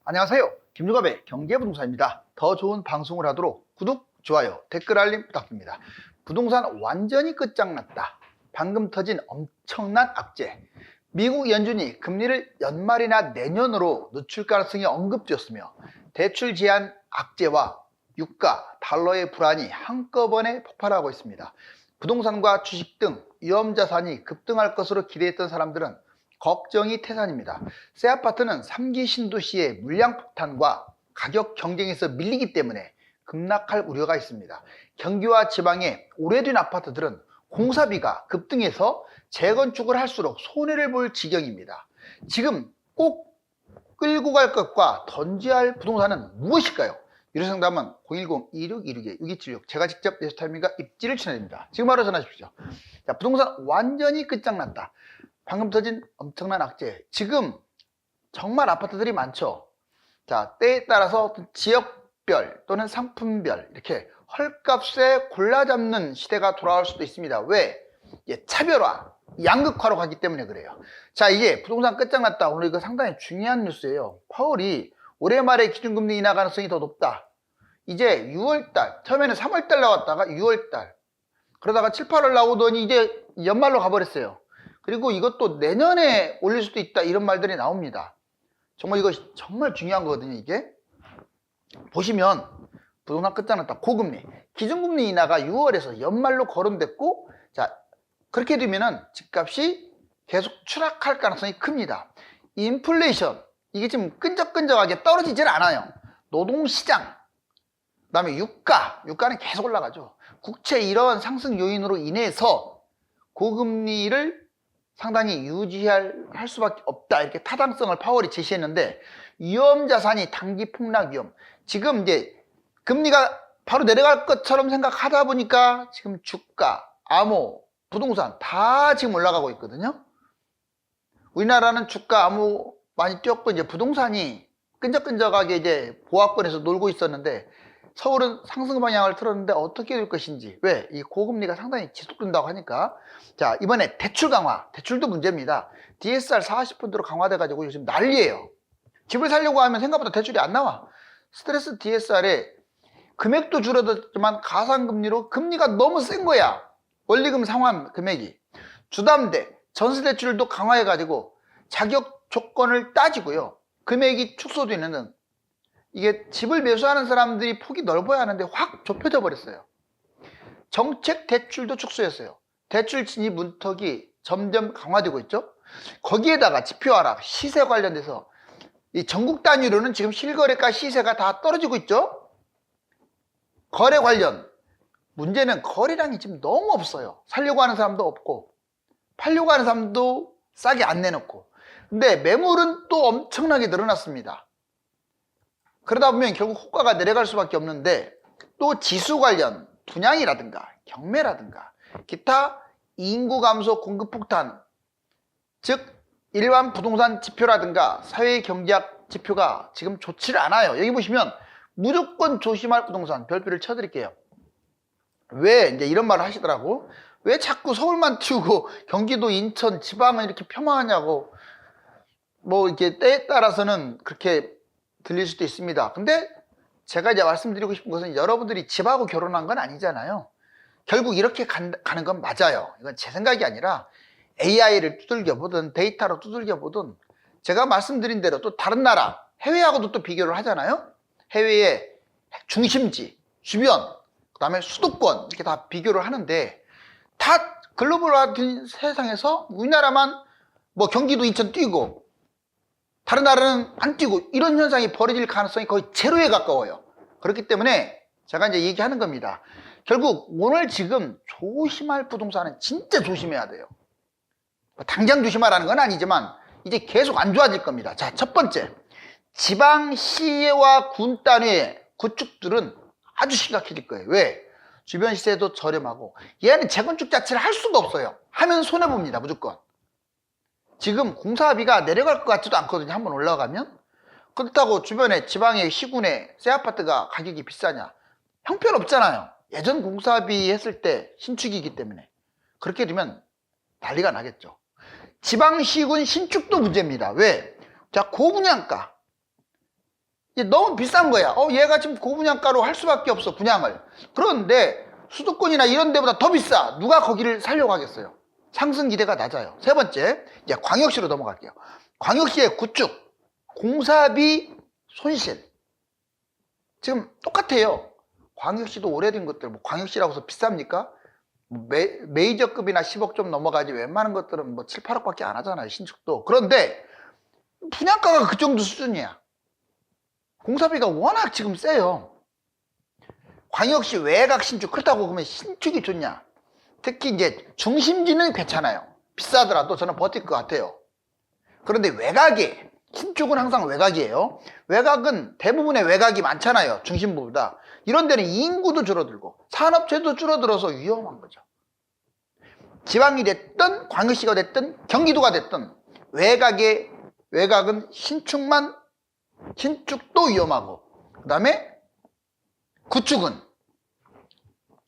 안녕하세요. 김유갑의 경제부동산입니다. 더 좋은 방송을 하도록 구독, 좋아요, 댓글 알림 부탁드립니다. 부동산 완전히 끝장났다. 방금 터진 엄청난 악재. 미국 연준이 금리를 연말이나 내년으로 늦출 가능성이 언급되었으며 대출 제한 악재와 유가, 달러의 불안이 한꺼번에 폭발하고 있습니다. 부동산과 주식 등 위험자산이 급등할 것으로 기대했던 사람들은 걱정이 태산입니다. 새 아파트는 3기 신도시의 물량 폭탄과 가격 경쟁에서 밀리기 때문에 급락할 우려가 있습니다. 경기와 지방의 오래된 아파트들은 공사비가 급등해서 재건축을 할수록 손해를 볼 지경입니다. 지금 꼭 끌고 갈 것과 던져야 할 부동산은 무엇일까요? 유료 상담은 010-2616-6276 제가 직접 네스타임과 입지를 추천드립니다. 지금 바로 전화주십시오. 자, 부동산 완전히 끝장났다. 방금 터진 엄청난 악재. 지금 정말 아파트들이 많죠. 자, 때에 따라서 지역별 또는 상품별 이렇게 헐값에 골라잡는 시대가 돌아올 수도 있습니다. 왜? 차별화, 양극화로 가기 때문에 그래요. 자, 이게 부동산 끝장났다. 오늘 이거 상당히 중요한 뉴스예요. 파월이 올해 말에 기준금리 인하 가능성이 더 높다. 이제 6월달, 처음에는 3월달 나왔다가 6월달, 그러다가 7, 8월 나오더니 이제 연말로 가버렸어요. 그리고 이것도 내년에 올릴 수도 있다, 이런 말들이 나옵니다. 정말 이거 정말 중요한 거거든요. 이게 보시면 부동산 끝장났다. 고금리, 기준금리 인하가 6월에서 연말로 거론됐고, 자, 그렇게 되면은 집값이 계속 추락할 가능성이 큽니다. 인플레이션, 이게 지금 끈적끈적하게 떨어지질 않아요. 노동시장, 그 다음에 유가는 계속 올라가죠. 국채 이런 상승 요인으로 인해서 고금리를 상당히 유지할 수밖에 없다, 이렇게 타당성을 파월이 제시했는데, 위험자산이 단기 폭락 위험. 지금 이제 금리가 바로 내려갈 것처럼 생각하다 보니까 지금 주가, 암호, 부동산 다 지금 올라가고 있거든요. 우리나라는 주가, 암호 많이 뛰었고 이제 부동산이 끈적끈적하게 이제 보합권에서 놀고 있었는데, 서울은 상승 방향을 틀었는데 어떻게 될 것인지. 왜? 이 고금리가 상당히 지속된다고 하니까. 자, 이번에 대출 강화, 대출도 문제입니다. DSR 40%로 강화돼 가지고 요즘 난리예요. 집을 살려고 하면 생각보다 대출이 안 나와. 스트레스 DSR에 금액도 줄어들었지만 가상금리로 금리가 너무 센 거야. 원리금 상환 금액이. 주담대, 전세대출도 강화해 가지고 자격 조건을 따지고요, 금액이 축소되는 등 이게 집을 매수하는 사람들이 폭이 넓어야 하는데 확 좁혀져 버렸어요. 정책 대출도 축소했어요. 대출 진입 문턱이 점점 강화되고 있죠. 거기에다가 지표 하락, 시세 관련돼서 이 전국 단위로는 지금 실거래가 시세가 다 떨어지고 있죠. 거래 관련 문제는 거래량이 지금 너무 없어요. 살려고 하는 사람도 없고 팔려고 하는 사람도 싸게 안 내놓고. 근데 매물은 또 엄청나게 늘어났습니다. 그러다 보면 결국 호가가 내려갈 수밖에 없는데, 또 지수 관련 분양이라든가 경매라든가 기타 인구 감소, 공급 폭탄, 즉 일반 부동산 지표라든가 사회 경제학 지표가 지금 좋지를 않아요. 여기 보시면 무조건 조심할 부동산 별표를 쳐드릴게요. 왜 이제 이런 말을 하시더라고. 왜 자꾸 서울만 튀우고 경기도, 인천, 지방은 이렇게 폄하하냐고. 뭐 이렇게 때에 따라서는 그렇게 들릴 수도 있습니다. 근데 제가 이제 말씀드리고 싶은 것은, 여러분들이 집하고 결혼한 건 아니잖아요. 결국 이렇게 가는 건 맞아요. 이건 제 생각이 아니라 AI를 두들겨 보든 데이터로 두들겨 보든, 제가 말씀드린 대로 또 다른 나라, 해외하고도 또 비교를 하잖아요. 해외의 중심지, 주변, 그 다음에 수도권, 이렇게 다 비교를 하는데, 다 글로벌화된 세상에서 우리나라만 뭐 경기도, 인천 뛰고 다른 나라는 안 뛰고, 이런 현상이 벌어질 가능성이 거의 제로에 가까워요. 그렇기 때문에 제가 이제 얘기하는 겁니다. 결국 오늘 지금 조심할 부동산은 진짜 조심해야 돼요. 당장 조심하라는 건 아니지만 이제 계속 안 좋아질 겁니다. 자, 첫 번째, 지방시와 군 단위의 구축들은 아주 심각해질 거예요. 왜? 주변 시세도 저렴하고, 얘는 재건축 자체를 할 수가 없어요. 하면 손해봅니다, 무조건. 지금 공사비가 내려갈 것 같지도 않거든요, 한번 올라가면. 그렇다고 주변에 지방의 시군에 새 아파트가 가격이 비싸냐? 형편없잖아요. 예전 공사비 했을 때 신축이기 때문에. 그렇게 되면 난리가 나겠죠. 지방 시군 신축도 문제입니다. 왜? 자, 고분양가, 이제 너무 비싼 거야. 얘가 지금 고분양가로 할 수밖에 없어, 분양을. 그런데 수도권이나 이런 데보다 더 비싸. 누가 거기를 살려고 하겠어요? 상승 기대가 낮아요. 세 번째, 이제 광역시로 넘어갈게요. 광역시의 구축, 공사비 손실. 지금 똑같아요. 광역시도 오래된 것들, 뭐 광역시라고 해서 비쌉니까? 메이저급이나 10억 좀 넘어가지 웬만한 것들은 뭐 7, 8억밖에 안 하잖아요, 신축도. 그런데 분양가가 그 정도 수준이야. 공사비가 워낙 지금 세요. 광역시 외곽 신축, 그렇다고 그러면 신축이 좋냐? 특히 이제 중심지는 괜찮아요. 비싸더라도 저는 버틸 것 같아요. 그런데 외곽에, 신축은 항상 외곽이에요. 외곽은 대부분의 외곽이 많잖아요, 중심부보다. 이런 데는 인구도 줄어들고 산업체도 줄어들어서 위험한 거죠. 지방이 됐든 광역시가 됐든 경기도가 됐든 외곽은 신축도 위험하고, 그 다음에 구축은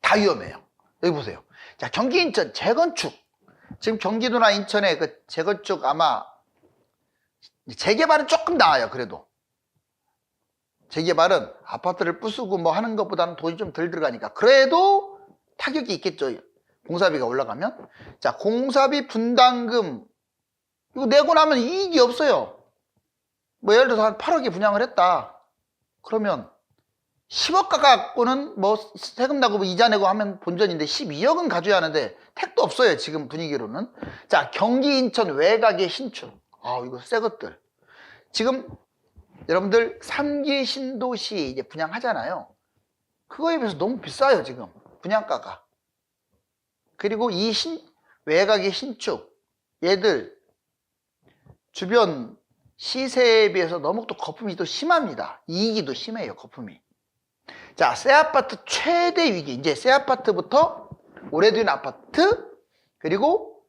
다 위험해요. 여기 보세요. 자, 경기 인천 재건축. 지금 경기도나 인천의 그 재건축 아마 재개발은 조금 나아요. 그래도 재개발은 아파트를 부수고 뭐 하는 것보다는 돈이 좀 덜 들어가니까 그래도 타격이 있겠죠. 공사비가 올라가면. 자, 공사비 분담금 이거 내고 나면 이익이 없어요. 뭐 예를 들어서 한 8억에 분양을 했다. 그러면 10억 갖고는 뭐 세금 나고 뭐 이자 내고 하면 본전인데 12억은 가져야 하는데 택도 없어요, 지금 분위기로는. 자, 경기 인천 외곽의 신축. 이거 새 것들. 지금 여러분들 3기 신도시 이제 분양하잖아요. 그거에 비해서 너무 비싸요, 지금 분양가가. 그리고 이 외곽의 신축, 얘들 주변 시세에 비해서 너무 또 거품이 또 심합니다. 이익이 또 심해요, 거품이. 자, 새 아파트 최대 위기. 이제 새 아파트부터 오래된 아파트, 그리고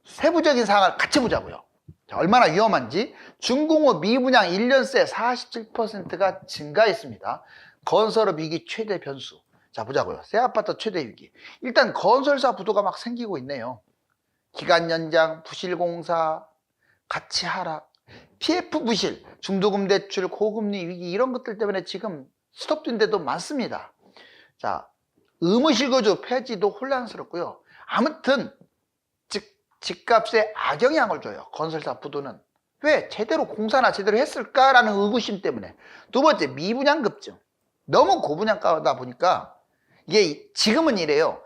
세부적인 사항을 같이 보자고요. 자, 얼마나 위험한지. 중공업 미분양 1년 새 47%가 증가했습니다. 건설업 위기 최대 변수. 자, 보자고요. 새 아파트 최대 위기. 일단 건설사 부도가 막 생기고 있네요. 기간 연장, 부실공사, 가치 하락, PF 부실, 중도금 대출, 고금리 위기, 이런 것들 때문에 지금 스톱된 데도 많습니다. 자, 의무실거주 폐지도 혼란스럽고요. 아무튼 집값에 악영향을 줘요, 건설사 부도는. 왜? 제대로 공사나 제대로 했을까라는 의구심 때문에. 두 번째, 미분양급증. 너무 고분양가다 보니까 이게 지금은 이래요.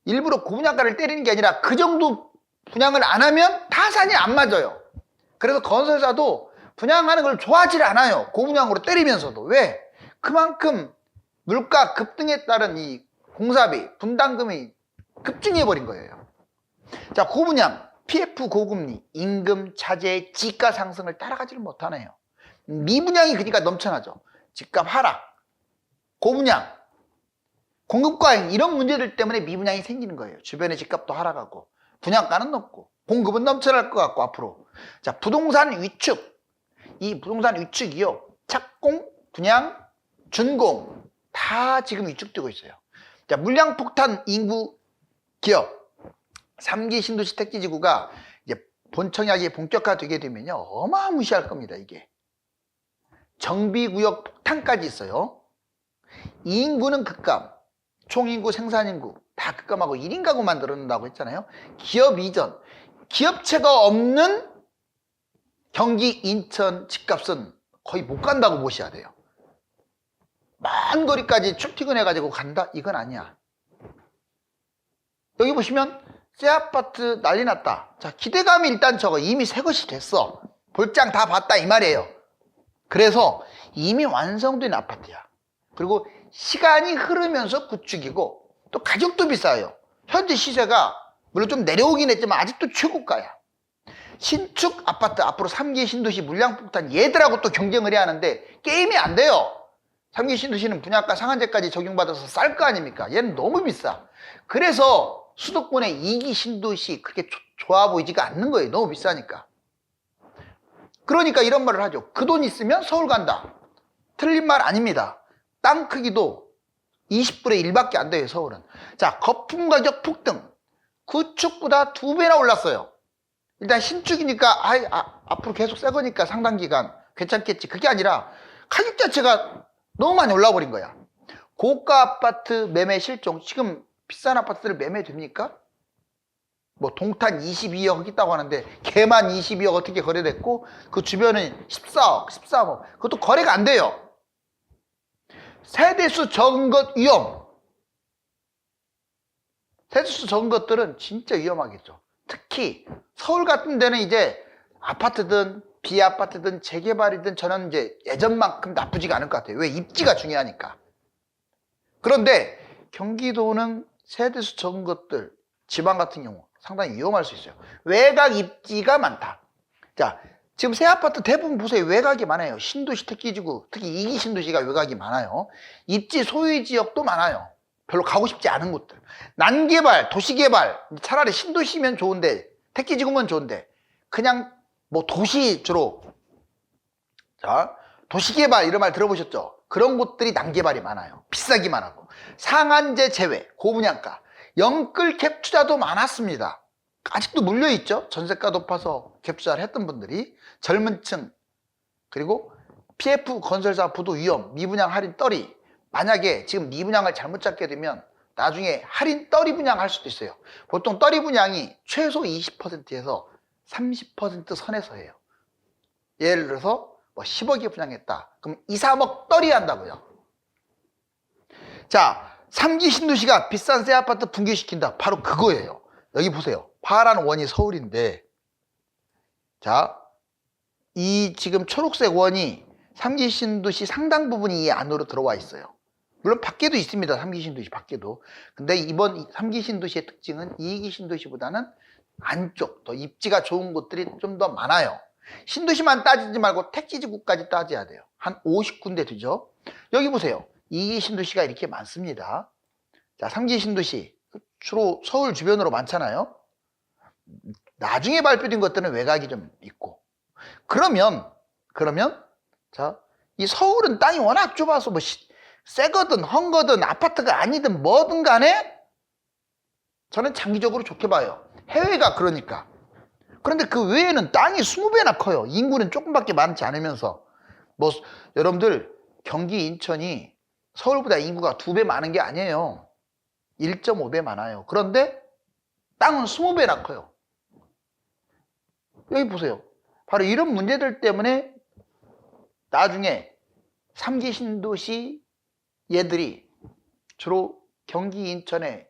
일부러 고분양가를 때리는 게 아니라 그 정도 분양을 안 하면 타산이 안 맞아요. 그래서 건설사도 분양하는 걸 좋아하지 않아요, 고분양으로 때리면서도. 왜? 그만큼 물가 급등에 따른 이 공사비, 분담금이 급증해버린 거예요. 자, 고분양, PF 고금리, 임금 차제, 지가 상승을 따라가지를 못하네요. 미분양이 그러니까 넘쳐나죠. 집값 하락, 고분양, 공급 과잉, 이런 문제들 때문에 미분양이 생기는 거예요. 주변의 집값도 하락하고 분양가는 높고 공급은 넘쳐날 것 같고 앞으로. 자, 부동산 위축. 이 부동산 위축이요, 착공, 분양, 준공 다 지금 위축되고 있어요. 자, 물량 폭탄 인구 기업. 3기 신도시 택지지구가 이제 본청약이 본격화되게 되면요, 어마무시할 겁니다. 이게 정비구역 폭탄까지 있어요. 인구는 급감, 총인구, 생산인구 다 급감하고 1인 가구 만들어낸다고 했잖아요. 기업 이전, 기업체가 없는 경기 인천 집값은 거의 못 간다고 보셔야 돼요. 먼 거리까지 출퇴근해가지고 간다? 이건 아니야. 여기 보시면 새 아파트 난리 났다. 자, 기대감이 일단 적어. 이미 새 것이 됐어. 볼장 다 봤다 이 말이에요. 그래서 이미 완성된 아파트야. 그리고 시간이 흐르면서 구축이고 또 가격도 비싸요. 현재 시세가 물론 좀 내려오긴 했지만 아직도 최고가야. 신축 아파트 앞으로 3기 신도시 물량폭탄, 얘들하고 또 경쟁을 해야 하는데 게임이 안 돼요. 3기 신도시는 분양가 상한제까지 적용받아서 쌀 거 아닙니까? 얘는 너무 비싸. 그래서 수도권의 2기 신도시 그렇게 좋아 보이지가 않는 거예요. 너무 비싸니까. 그러니까 이런 말을 하죠. 그 돈 있으면 서울 간다. 틀린 말 아닙니다. 땅 크기도 20분의 1밖에 안 돼요, 서울은. 자, 거품 가격 폭등. 구축보다 2배나 올랐어요. 일단 신축이니까 앞으로 계속 새 거니까 상당 기간 괜찮겠지. 그게 아니라 가격 자체가 너무 많이 올라 버린 거야. 고가 아파트 매매 실종, 지금 비싼 아파트들 매매 됩니까? 뭐 동탄 22억 있다고 하는데 걔만 22억 어떻게 거래됐고 그 주변은 14억, 13억 그것도 거래가 안 돼요. 세대수 적은 것 위험. 세대수 적은 것들은 진짜 위험하겠죠. 특히 서울 같은 데는 이제 아파트든 비아파트든 재개발이든 저는 이제 예전만큼 나쁘지가 않을 것 같아요. 왜? 입지가 중요하니까. 그런데 경기도는 세대수 적은 것들, 지방 같은 경우 상당히 위험할 수 있어요. 외곽 입지가 많다. 자, 지금 새 아파트 대부분 보세요. 외곽이 많아요. 신도시 특기지구, 특히 2기 신도시가 외곽이 많아요. 입지 소유 지역도 많아요. 별로 가고 싶지 않은 곳들. 난개발, 도시개발, 차라리 신도시면 좋은데, 택지지구면 좋은데, 그냥 뭐 도시 주로, 자, 도시개발 이런 말 들어보셨죠? 그런 곳들이 난개발이 많아요. 비싸기만 하고. 상한제 제외, 고분양가. 영끌 갭 투자도 많았습니다. 아직도 물려있죠. 전세가 높아서 갭 투자를 했던 분들이. 젊은 층, 그리고 PF 건설사 부도 위험, 미분양 할인 떨이. 만약에 지금 미분양을 잘못 잡게 되면 나중에 할인 떨이 분양할 수도 있어요. 보통 떨이 분양이 최소 20%에서 30% 선에서 해요. 예를 들어서 뭐 10억에 분양했다. 그럼 2, 3억 떨이 한다고요. 자, 3기 신도시가 비싼 새 아파트 붕괴시킨다. 바로 그거예요. 여기 보세요. 파란 원이 서울인데, 자, 이 지금 초록색 원이 3기 신도시 상당 부분이 이 안으로 들어와 있어요. 물론 밖에도 있습니다. 3기 신도시 밖에도. 근데 이번 3기 신도시의 특징은 2기 신도시보다는 안쪽, 더 입지가 좋은 곳들이 좀 더 많아요. 신도시만 따지지 말고 택지지구까지 따져야 돼요. 한 50군데 되죠. 여기 보세요. 2기 신도시가 이렇게 많습니다. 자, 3기 신도시 주로 서울 주변으로 많잖아요. 나중에 발표된 것들은 외곽이 좀 있고. 그러면 자, 이 서울은 땅이 워낙 좁아서 뭐 새거든 헝거든 아파트가 아니든 뭐든 간에 저는 장기적으로 좋게 봐요. 해외가 그러니까. 그런데 그 외에는 땅이 20배나 커요. 인구는 조금밖에 많지 않으면서. 뭐 여러분들 경기 인천이 서울보다 인구가 2배 많은 게 아니에요. 1.5배 많아요. 그런데 땅은 20배나 커요. 여기 보세요. 바로 이런 문제들 때문에 나중에 3기 신도시 얘들이 주로 경기 인천에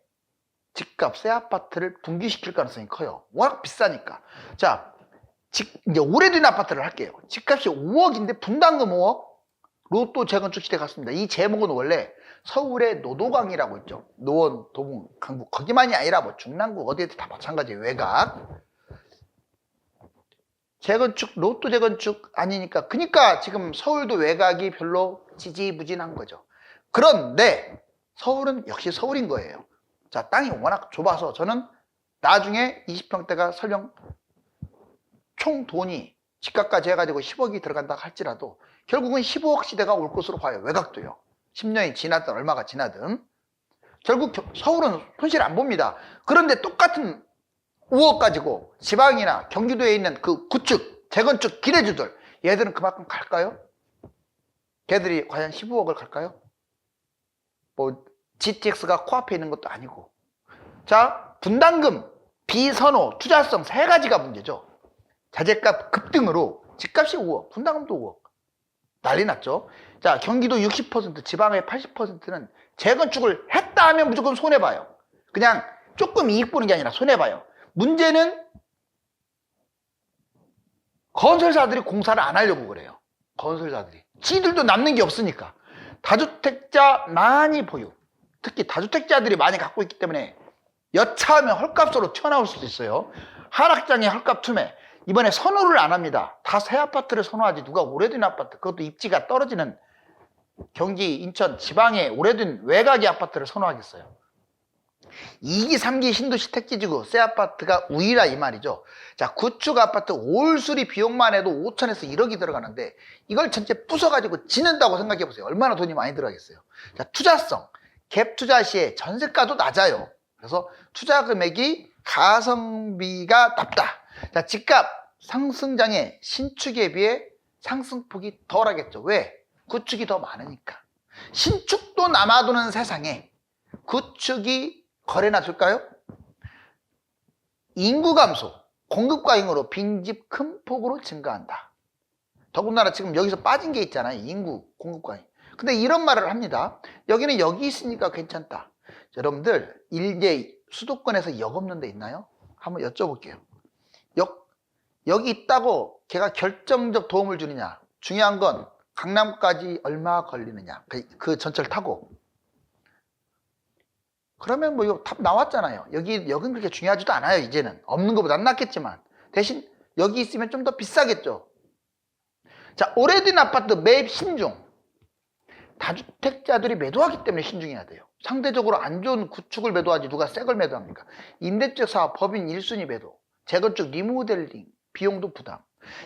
집값, 새 아파트를 붕괴시킬 가능성이 커요. 워낙 비싸니까. 자, 이제 오래된 아파트를 할게요. 집값이 5억인데 분담금 5억? 로또 재건축 시대 같습니다. 이 제목은 원래 서울의 노도강이라고 있죠. 노원, 도봉, 강북 거기만이 아니라 뭐 중랑구 어디에도 다 마찬가지예요. 외곽. 재건축, 로또 재건축 아니니까. 그러니까 지금 서울도 외곽이 별로 지지부진한 거죠. 그런데 서울은 역시 서울인 거예요. 자, 땅이 워낙 좁아서 저는 나중에 20평대가 설령 총 돈이 집값까지 해가지고 10억이 들어간다 할지라도 결국은 15억 시대가 올 것으로 봐요. 외곽도요. 10년이 지났든 얼마가 지나든. 결국 서울은 손실 안 봅니다. 그런데 똑같은 5억 가지고 지방이나 경기도에 있는 그 구축, 재건축 기대주들 얘들은 그만큼 갈까요? 걔들이 과연 15억을 갈까요? 뭐 GTX가 코앞에 있는 것도 아니고. 자, 분담금, 비선호, 투자성 세 가지가 문제죠. 자재값 급등으로 집값이 5억, 분담금도 5억. 난리 났죠. 자, 경기도 60%, 지방의 80%는 재건축을 했다 하면 무조건 손해봐요. 그냥 조금 이익 보는 게 아니라 손해봐요. 문제는 건설사들이 공사를 안 하려고 그래요. 건설사들이. 지들도 남는 게 없으니까. 다주택자 많이 보유. 특히 다주택자들이 많이 갖고 있기 때문에 여차하면 헐값으로 튀어나올 수도 있어요. 하락장에 헐값 투매. 이번에 선호를 안 합니다. 다 새 아파트를 선호하지. 누가 오래된 아파트, 그것도 입지가 떨어지는 경기, 인천, 지방의 오래된 외곽의 아파트를 선호하겠어요. 2기, 3기 신도시 택지지구 새 아파트가 우위라 이 말이죠. 자, 구축 아파트 올수리 비용만 해도 5천에서 1억이 들어가는데 이걸 전체 부숴가지고 지는다고 생각해 보세요. 얼마나 돈이 많이 들어가겠어요. 자, 투자성, 갭 투자 시에 전세가도 낮아요. 그래서 투자 금액이 가성비가 낮다. 자, 집값 상승장에 신축에 비해 상승폭이 덜하겠죠. 왜? 구축이 더 많으니까. 신축도 남아도는 세상에 구축이 거래나 줄까요? 인구 감소, 공급 과잉으로 빈집 큰 폭으로 증가한다. 더군다나 지금 여기서 빠진 게 있잖아요. 인구, 공급 과잉. 근데 이런 말을 합니다. 여기는 여기 있으니까 괜찮다. 여러분들 이제 수도권에서 역 없는 데 있나요? 한번 여쭤볼게요. 여기 있다고 걔가 결정적 도움을 주느냐? 중요한 건 강남까지 얼마 걸리느냐? 그 전철 타고. 그러면 뭐 이거 답 나왔잖아요. 역은 그렇게 중요하지도 않아요. 이제는 없는 것보다 낫겠지만 대신 여기 있으면 좀 더 비싸겠죠. 자, 오래된 아파트 매입 신중. 다주택자들이 매도하기 때문에 신중해야 돼요. 상대적으로 안 좋은 구축을 매도하지 누가 새 걸 매도합니까? 임대주택 사업 법인 1순위 매도, 재건축 리모델링 비용도 부담.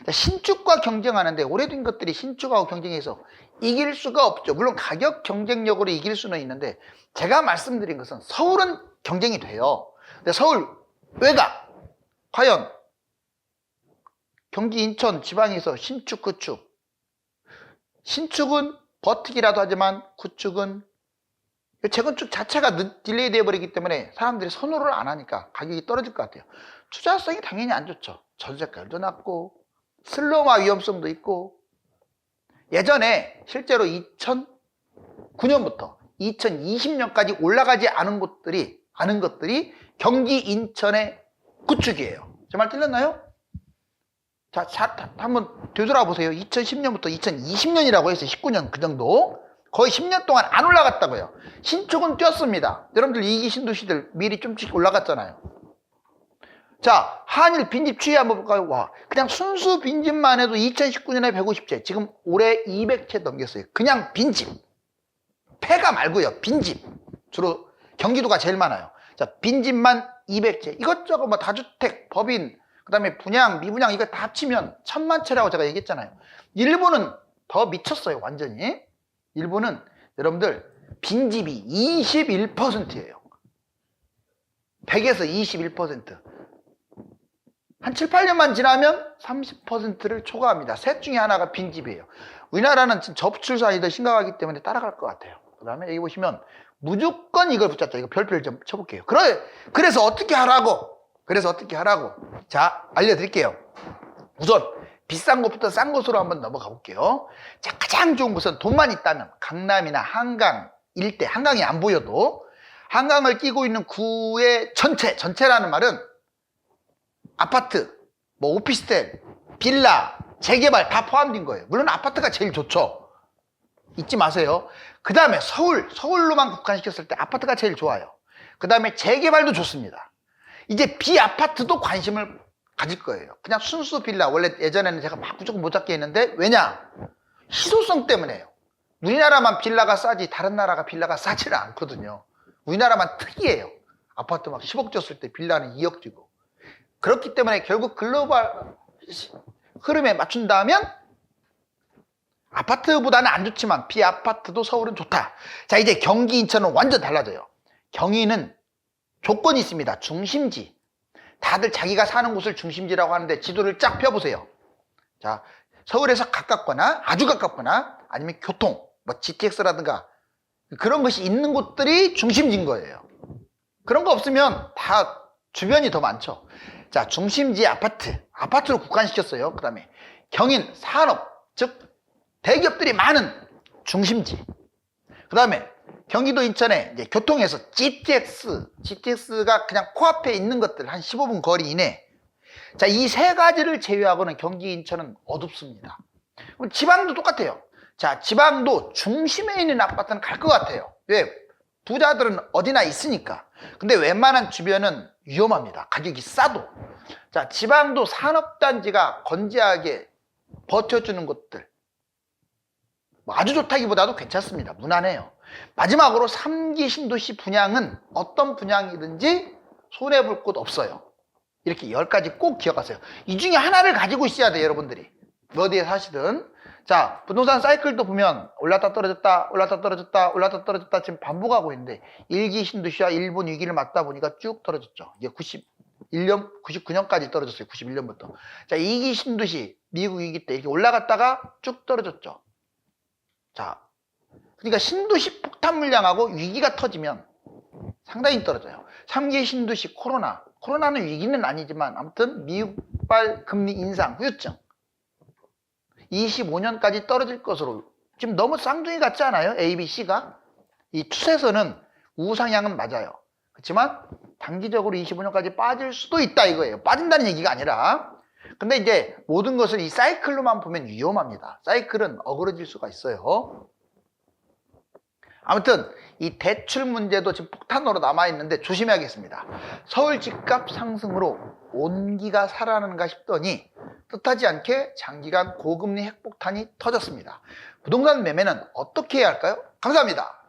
자, 신축과 경쟁하는데 오래된 것들이 신축하고 경쟁해서 이길 수가 없죠. 물론 가격 경쟁력으로 이길 수는 있는데 제가 말씀드린 것은 서울은 경쟁이 돼요. 근데 서울 외곽 과연 경기 인천 지방에서 신축 구축, 신축은 버티기라도 하지만 구축은 재건축 자체가 딜레이 되어버리기 때문에 사람들이 선호를 안 하니까 가격이 떨어질 것 같아요. 투자성이 당연히 안 좋죠. 전세가율도 낮고 슬럼화 위험성도 있고. 예전에 실제로 2009년부터 2020년까지 올라가지 않은 것들이 경기 인천의 구축이에요. 제 말 틀렸나요? 자, 한번 되돌아보세요. 2010년부터 2020년이라고 해서 19년 그 정도. 거의 10년 동안 안 올라갔다고요. 신축은 뛰었습니다. 여러분들 이기 신도시들 미리 좀씩 올라갔잖아요. 자, 한일 빈집 추이 한번 볼까요? 와, 그냥 순수 빈집만 해도 2019년에 150채, 지금 올해 200채 넘겼어요. 그냥 빈집. 폐가 말고요. 빈집. 주로 경기도가 제일 많아요. 자, 빈집만 200채. 이것저것 뭐 다주택, 법인, 그 다음에 분양, 미분양 이거 다 합치면 1000만 채라고 제가 얘기했잖아요. 일본은 더 미쳤어요. 완전히. 일본은 여러분들 빈집이 21%예요. 100에서 21%. 한 7, 8년만 지나면 30%를 초과합니다. 셋 중에 하나가 빈집이에요. 우리나라는 지금 저출산이 더 심각하기 때문에 따라갈 것 같아요. 그 다음에 여기 보시면 무조건 이걸 붙잡자. 이거 별표를 좀 쳐볼게요. 그래서 어떻게 하라고? 자, 알려드릴게요. 우선 비싼 것부터 싼 곳으로 한번 넘어가 볼게요. 자, 가장 좋은 곳은 돈만 있다면 강남이나 한강 일대, 한강이 안 보여도 한강을 끼고 있는 구의 전체라는 말은 아파트, 뭐 오피스텔, 빌라, 재개발 다 포함된 거예요. 물론 아파트가 제일 좋죠. 잊지 마세요. 그 다음에 서울로만 국한시켰을 때 아파트가 제일 좋아요. 그 다음에 재개발도 좋습니다. 이제 비아파트도 관심을 가질 거예요. 그냥 순수 빌라, 원래 예전에는 제가 막 무조건 못 잡게 했는데 왜냐? 희소성 때문에요. 우리나라만 빌라가 싸지 다른 나라가 빌라가 싸지는 않거든요. 우리나라만 특이해요. 아파트 막 10억 줬을 때 빌라는 2억 주고. 그렇기 때문에 결국 글로벌 흐름에 맞춘다면 아파트보다는 안 좋지만 비아파트도 서울은 좋다. 자, 이제 경기 인천은 완전 달라져요. 경기는 조건이 있습니다. 중심지. 다들 자기가 사는 곳을 중심지라고 하는데 지도를 쫙 펴보세요. 자, 서울에서 가깝거나 아주 가깝거나 아니면 교통, 뭐 GTX라든가 그런 것이 있는 곳들이 중심지인 거예요. 그런 거 없으면 다 주변이 더 많죠. 자, 중심지 아파트로 국한시켰어요. 그 다음에 경인 산업, 즉 대기업들이 많은 중심지. 그 다음에 경기도 인천에 이제 교통에서 GTX가 그냥 코앞에 있는 것들 한 15분 거리 이내. 자, 이 세 가지를 제외하고는 경기 인천은 어둡습니다. 그럼 지방도 똑같아요. 자, 지방도 중심에 있는 아파트는 갈 것 같아요. 왜? 부자들은 어디나 있으니까. 근데 웬만한 주변은 위험합니다. 가격이 싸도. 자, 지방도 산업단지가 건재하게 버텨주는 곳들. 뭐 아주 좋다기보다도 괜찮습니다. 무난해요. 마지막으로 3기 신도시 분양은 어떤 분양이든지 손해볼 곳 없어요. 이렇게 10가지 꼭 기억하세요. 이 중에 하나를 가지고 있어야 돼요, 여러분들이. 어디에 사시든. 자, 부동산 사이클도 보면 올랐다 떨어졌다 지금 반복하고 있는데 1기 신도시와 1분 위기를 맞다 보니까 쭉 떨어졌죠. 이게 99년까지 떨어졌어요. 91년부터. 자, 2기 신도시 미국 위기 때 이렇게 올라갔다가 쭉 떨어졌죠. 자, 그러니까 신도시 폭탄 물량하고 위기가 터지면 상당히 떨어져요. 3기 신도시 코로나는 위기는 아니지만 아무튼 미국발 금리 인상 후유증 25년까지 떨어질 것으로 지금 너무 쌍둥이 같지 않아요? A, B, C가 이 추세선은 우상향은 맞아요. 그렇지만 단기적으로 25년까지 빠질 수도 있다 이거예요. 빠진다는 얘기가 아니라. 근데 이제 모든 것을 이 사이클로만 보면 위험합니다. 사이클은 어그러질 수가 있어요. 아무튼 이 대출 문제도 지금 폭탄으로 남아있는데 조심해야겠습니다. 서울 집값 상승으로 온기가 살아나는가 싶더니 뜻하지 않게 장기간 고금리 핵폭탄이 터졌습니다. 부동산 매매는 어떻게 해야 할까요? 감사합니다.